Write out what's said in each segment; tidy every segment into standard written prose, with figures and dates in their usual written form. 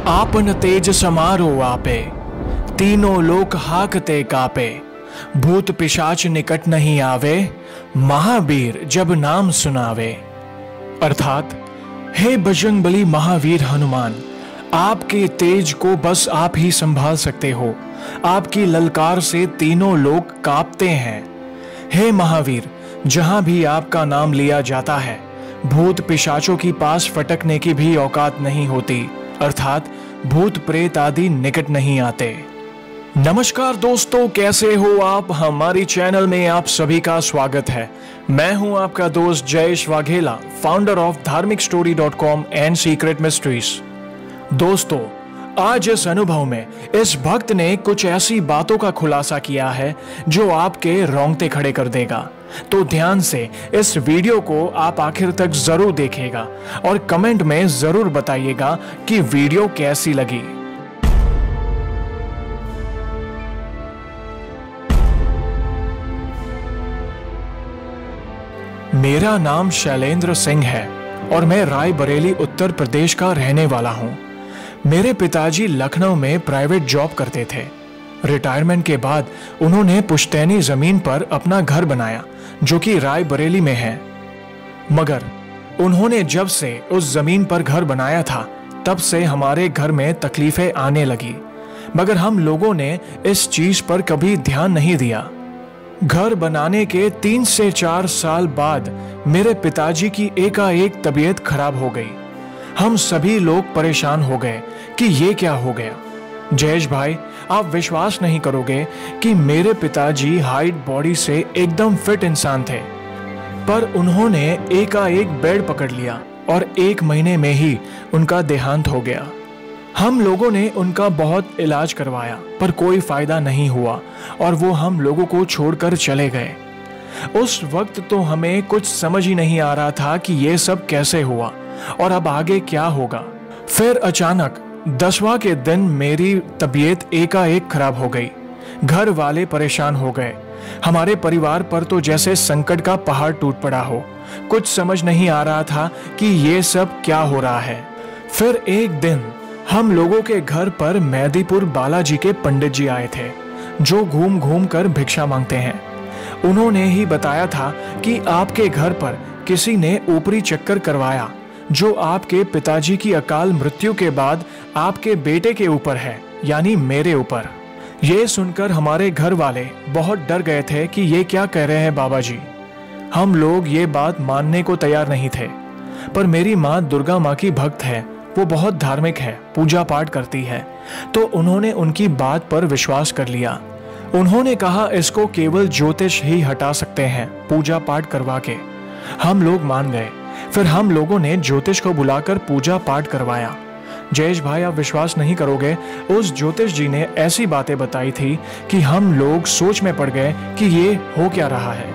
आपन तेज समारो आपे, तीनों लोक हाकते कापे। भूत पिशाच निकट नहीं आवे, महावीर जब नाम सुनावे। अर्थात, हे बजरंगबली महावीर हनुमान, आपके तेज को बस आप ही संभाल सकते हो। आपकी ललकार से तीनों लोग कांपते हैं। हे महावीर, जहां भी आपका नाम लिया जाता है, भूत पिशाचों की पास फटकने की भी औकात नहीं होती, अर्थात भूत प्रेत आदि निकट नहीं आते। नमस्कार दोस्तों, कैसे हो आप? हमारी चैनल में आप सभी का स्वागत है। मैं हूं आपका दोस्त Jayesh Vaghela, founder of dharmikstory.com and secret mysteries. दोस्तों, आज इस अनुभव में इस भक्त ने कुछ ऐसी बातों का खुलासा किया है जो आपके रोंगटे खड़े कर देगा। तो ध्यान से इस वीडियो को आप आखिर तक जरूर देखिएगा और कमेंट में जरूर बताइएगा कि वीडियो कैसी लगी। मेरा नाम शैलेंद्र सिंह है और मैं रायबरेली उत्तर प्रदेश का रहने वाला हूं। मेरे पिताजी लखनऊ में प्राइवेट जॉब करते थे। रिटायरमेंट के बाद उन्होंने पुश्तैनी जमीन पर अपना घर बनाया जो कि रायबरेली में है। मगर उन्होंने जब से उस जमीन पर घर बनाया था, तब से हमारे घर में तकलीफें आने लगी, मगर हम लोगों ने इस चीज पर कभी ध्यान नहीं दिया। घर बनाने के 3 से 4 साल बाद मेरे पिताजी की एकाएक तबीयत खराब हो गई। हम सभी लोग परेशान हो गए कि ये क्या हो गया। जयेश भाई, आप विश्वास नहीं करोगे कि मेरे पिताजी हाइट बॉडी से एकदम फिट इंसान थे, पर उन्होंने एकाएक बेड पकड़ लिया और 1 महीने में ही उनका देहांत हो गया। हम लोगों ने उनका बहुत इलाज करवाया, पर कोई फायदा नहीं हुआ और वो हम लोगों को छोड़कर चले गए। उस वक्त तो हमें कुछ समझ ही नहीं आ रहा था कि ये सब कैसे हुआ और अब आगे क्या होगा। फिर अचानक 10वां के दिन मेरी तबीयत एकाएक खराब हो गई। घर वाले परेशान हो गए। हमारे परिवार पर तो जैसे संकट का पहाड़ टूट पड़ा हो। कुछ समझ नहीं आ रहा था कि ये सब क्या हो रहा है। फिर एक दिन हम लोगों के घर पर मेहदीपुर बालाजी के पंडित जी आए थे, जो घूम घूम कर भिक्षा मांगते हैं। उन्होंने ही बताया था कि आपके घर पर किसी ने ऊपरी चक्कर करवाया, जो आपके पिताजी की अकाल मृत्यु के बाद आपके बेटे के ऊपर है, यानी मेरे ऊपर। ये सुनकर हमारे घर वाले बहुत डर गए थे कि ये क्या कह रहे हैं बाबा जी। हम लोग ये बात मानने को तैयार नहीं थे, पर मेरी माँ दुर्गा माँ की भक्त है, वो बहुत धार्मिक है, पूजा पाठ करती है, तो उन्होंने उनकी बात पर विश्वास कर लिया। उन्होंने कहा इसको केवल ज्योतिष ही हटा सकते हैं, पूजा पाठ करवा के। हम लोग मान गए। फिर हम लोगों ने ज्योतिष को बुलाकर पूजा पाठ करवाया। जयेश भाई, आप विश्वास नहीं करोगे, उस ज्योतिष जी ने ऐसी बातें बताई थी कि हम लोग सोच में पड़ गए कि ये हो क्या रहा है।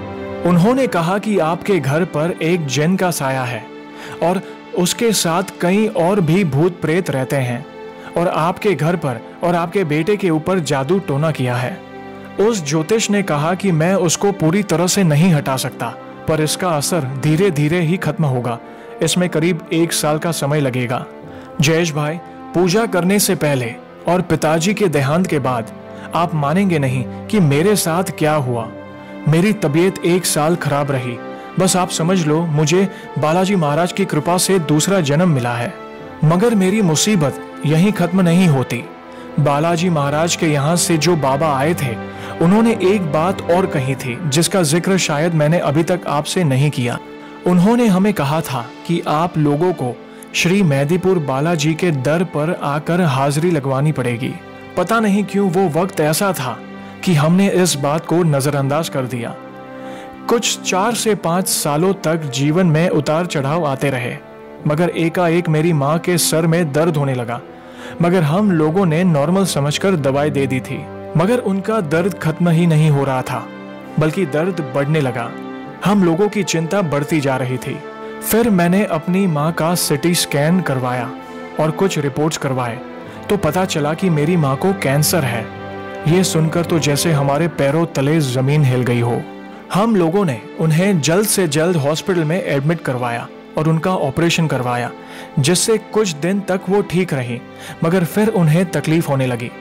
उन्होंने कहा कि आपके घर पर एक जिन का साया है और उसके साथ कई और भी भूत प्रेत रहते हैं और आपके घर पर और आपके बेटे के ऊपर जादू टोना किया है। उस ज्योतिष ने कहा कि मैं उसको पूरी तरह से नहीं हटा सकता, पर इसका असर धीरे धीरे ही खत्म होगा। इसमें करीब 1 साल का समय लगेगा। जयेश भाई, पूजा करने से पहले और पिताजी के देहांत के बाद आप मानेंगे नहीं कि मेरे साथ क्या हुआ। मेरी तबीयत 1 साल खराब रही। बस आप समझ लो, मुझे बालाजी महाराज की कृपा से दूसरा जन्म मिला है। मगर मेरी मुसीबत यहीं खत्म नहीं होती। बालाजी महाराज के यहाँ से जो बाबा आए थे, उन्होंने एक बात और कही थी जिसका जिक्र शायद मैंने अभी तक आपसे नहीं किया। उन्होंने हमें कहा था कि आप लोगों को श्री मेहदीपुर बालाजी के दर पर आकर हाजिरी लगवानी पड़ेगी। पता नहीं क्यों वो वक्त ऐसा था कि हमने इस बात को नजरअंदाज कर दिया। कुछ 4 से 5 सालों तक जीवन में उतार चढ़ाव आते रहे, मगर एकाएक मेरी माँ के सर में दर्द होने लगा। मगर हम लोगों ने नॉर्मल समझकर दवाई दे दी थी, मगर उनका दर्द खत्म ही नहीं हो रहा था, बल्कि दर्द बढ़ने लगा। हम लोगों की चिंता बढ़ती जा रही थी। फिर मैंने अपनी माँ का सिटी स्कैन करवाया और कुछ रिपोर्ट्स करवाए, तो पता चला कि मेरी माँ को कैंसर है। ये सुनकर तो जैसे हमारे पैरों तले जमीन हिल गई हो। हम लोगों ने उन्हें जल्द से जल्द हॉस्पिटल में एडमिट करवाया और उनका ऑपरेशन करवाया, जिससे कुछ दिन तक वो ठीक रही, मगर फिर उन्हें तकलीफ होने लगी।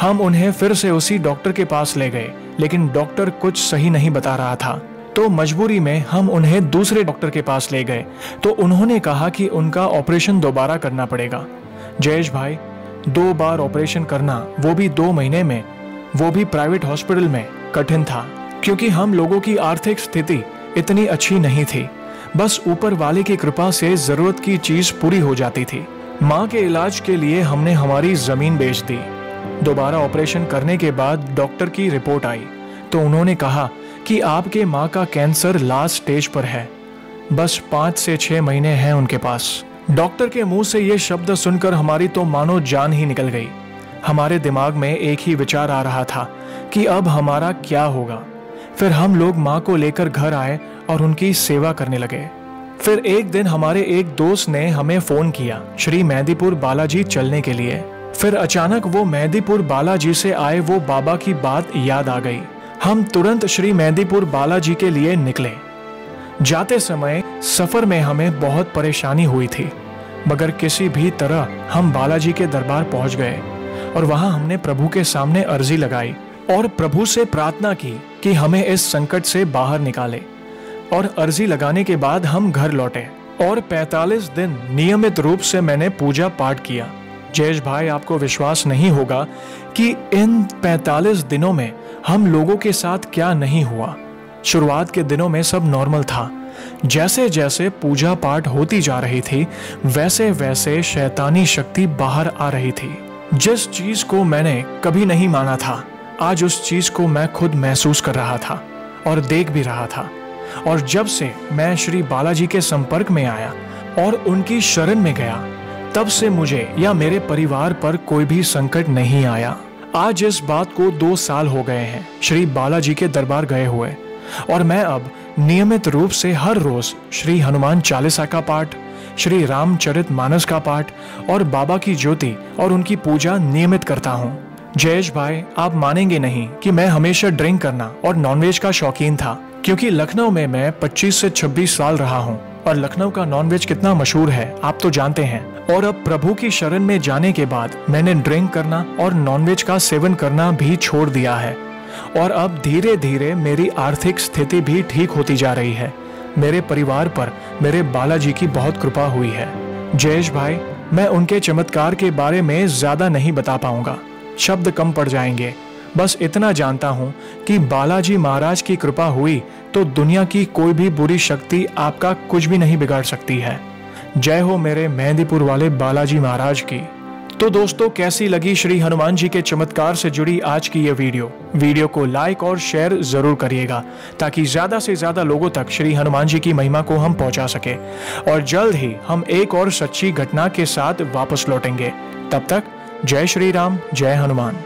हम उन्हें फिर से उसी डॉक्टर के पास ले गए, लेकिन डॉक्टर कुछ सही नहीं बता रहा था। तो मजबूरी में हम उन्हें दूसरे डॉक्टर के पास ले गए, तो उन्होंने कहा कि उनका ऑपरेशन दोबारा करना पड़ेगा। जयेश भाई, 2 बार ऑपरेशन करना, वो भी 2 महीने में, वो भी प्राइवेट हॉस्पिटल में, कठिन था, क्योंकि हम लोगों की आर्थिक स्थिति इतनी अच्छी नहीं थी। बस ऊपर वाले की कृपा से जरूरत की चीज पूरी हो जाती थी। माँ के इलाज के लिए हमने हमारी जमीन बेच दी। दोबारा ऑपरेशन करने के बाद डॉक्टर की रिपोर्ट आई, तो उन्होंने कहा कि आपके माँ का कैंसर लास्ट स्टेज पर है, बस 5 से 6 महीने हैं उनके पास। डॉक्टर के मुंह से ये शब्द सुनकर हमारी तो मानो जान ही निकल गई। हमारे दिमाग में एक ही विचार आ रहा था कि अब हमारा क्या होगा। फिर हम लोग माँ को लेकर घर आए और उनकी सेवा करने लगे। फिर एक दिन हमारे एक दोस्त ने हमें फोन किया श्री मेहंदीपुर बालाजी चलने के लिए। फिर अचानक वो मेहंदीपुर बालाजी से आए वो बाबा की बात याद आ गई। हम तुरंत श्री मेहंदीपुर बालाजी के लिए निकले। जाते समय सफर में हमें बहुत परेशानी हुई थी, मगर किसी भी तरह हम बालाजी के दरबार पहुंच गए और वहां हमने प्रभु के सामने अर्जी लगाई और प्रभु से प्रार्थना की कि हमें इस संकट से बाहर निकाले। और अर्जी लगाने के बाद हम घर लौटे और 45 दिन नियमित रूप से मैंने पूजा पाठ किया। जयेश भाई, आपको विश्वास नहीं होगा कि इन 45 दिनों में हम लोगों के साथ क्या नहीं हुआ। शुरुआत के दिनों में सब नॉर्मल था। जैसे जैसे पूजा पाठ होती जा रही थी, वैसे वैसे शैतानी शक्ति बाहर आ रही थी। जिस चीज को मैंने कभी नहीं माना था, आज उस चीज को मैं खुद महसूस कर रहा था और देख भी रहा था। और जब से मैं श्री बालाजी के संपर्क में आया और उनकी शरण में गया, तब से मुझे या मेरे परिवार पर कोई भी संकट नहीं आया। आज इस बात को 2 साल हो गए हैं श्री बालाजी के दरबार गए हुए, और मैं अब नियमित रूप से हर रोज श्री हनुमान चालीसा का पाठ, श्री रामचरित मानस का पाठ और बाबा की ज्योति और उनकी पूजा नियमित करता हूँ। जयेश भाई, आप मानेंगे नहीं कि मैं हमेशा ड्रिंक करना और नॉनवेज का शौकीन था, क्योंकि लखनऊ में मैं 25 से 26 साल रहा हूँ और लखनऊ का नॉनवेज कितना मशहूर है आप तो जानते हैं। और अब प्रभु की शरण में जाने के बाद मैंने ड्रिंक करना और नॉनवेज का सेवन करना भी छोड़ दिया है, और अब धीरे धीरे मेरी आर्थिक स्थिति भी ठीक होती जा रही है। मेरे परिवार पर मेरे बालाजी की बहुत कृपा हुई है। जयेश भाई, मैं उनके चमत्कार के बारे में ज्यादा नहीं बता पाऊंगा, शब्द कम पड़ जाएंगे। बस इतना जानता हूँ कि बालाजी महाराज की कृपा हुई तो दुनिया की कोई भी बुरी शक्ति आपका कुछ भी नहीं बिगाड़ सकती है। जय हो मेरे मेहंदीपुर वाले बालाजी महाराज की। तो दोस्तों, कैसी लगी श्री हनुमान जी के चमत्कार से जुड़ी आज की ये वीडियो को लाइक और शेयर जरूर करिएगा, ताकि ज्यादा से ज्यादा लोगों तक श्री हनुमान जी की महिमा को हम पहुंचा सके। और जल्द ही हम एक और सच्ची घटना के साथ वापस लौटेंगे। तब तक जय श्री राम, जय हनुमान।